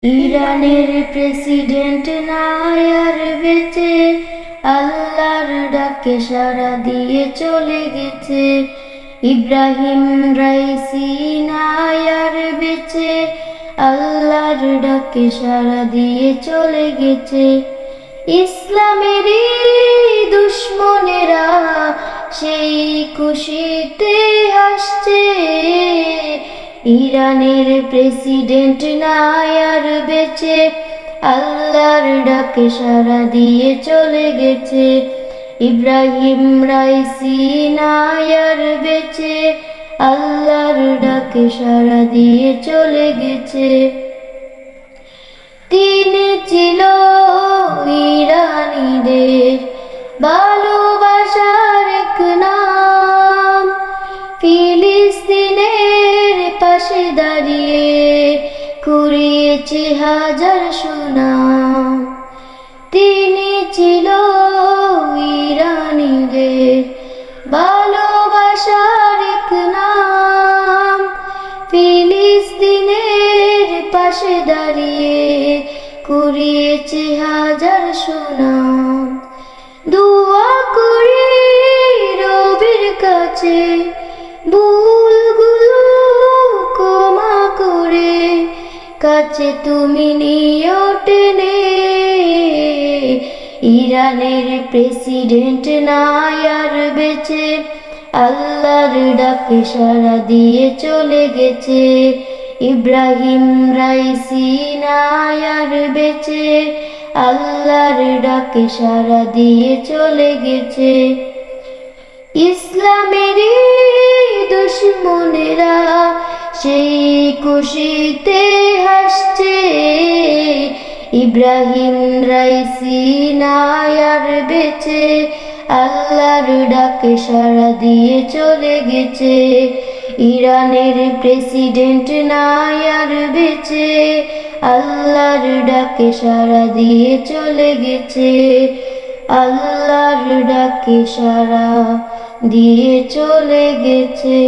ইরানের প্রেসিডেন্ট নাই আর বেঁচে, আল্লাহর ডাকে সাড়া দিয়ে চলে গেছে। ইব্রাহিম রাইসি নাই আর বেঁচে, আল্লাহর ডাকে সাড়া দিয়ে চলে গেছে। ইসলামেরই দুশ্মনেরা সেই খুশিতে হাসছে, ইরানের প্রেসিডেন্ট নাই আর বেঁচে, আল্লাহর ডাকে সাড়া দিয়ে চলে গেছে। ইব্রাহিম রাইসি নাই আর বেঁচে, আল্লাহর ডাকে সাড়া দিয়ে চলে গেছে। তিনি ছিল ইরানীদের ভালোবাসার এক নাম, ফিলিস্তিনের পাশে দাঁড়িয়ে কুড়িয়েছে হাজার সুনাম। তিনি ছিল ইরানীদের ভালোবাসার এক নাম, ফিলিস্তিনের পাশে দাঁড়িয়ে কুড়িয়েছে হাজার সুনাম। দুয়া করি রবের কাছে ভুলগুলো ক্ষমা করে, কাছে তুমি নিও টেনে। ইরানের প্রেসিডেন্ট নাই আর বেঁচে, আল্লাহর ডাকে সাড়া দিয়ে চলে গেছে। ইব্রাহিম রাইসি নাই আর বেঁচে, আল্লাহর ডাকে সাড়া দিয়ে চলে গেছে। ইসলামেরই দুশ্মনেরা সেই খুশিতে হাসছে, ইব্রাহিম রাইসি নাই আর বেঁচে, আল্লাহর ডাকে সাড়া দিয়ে চলে গেছে। ইরানের প্রেসিডেন্ট নাই আর বেঁচে, আল্লাহর ডাকে সাড়া দিয়ে চলে গেছে। আল্লাহর ডাকে সাড়া দিয়ে চলে গেছে।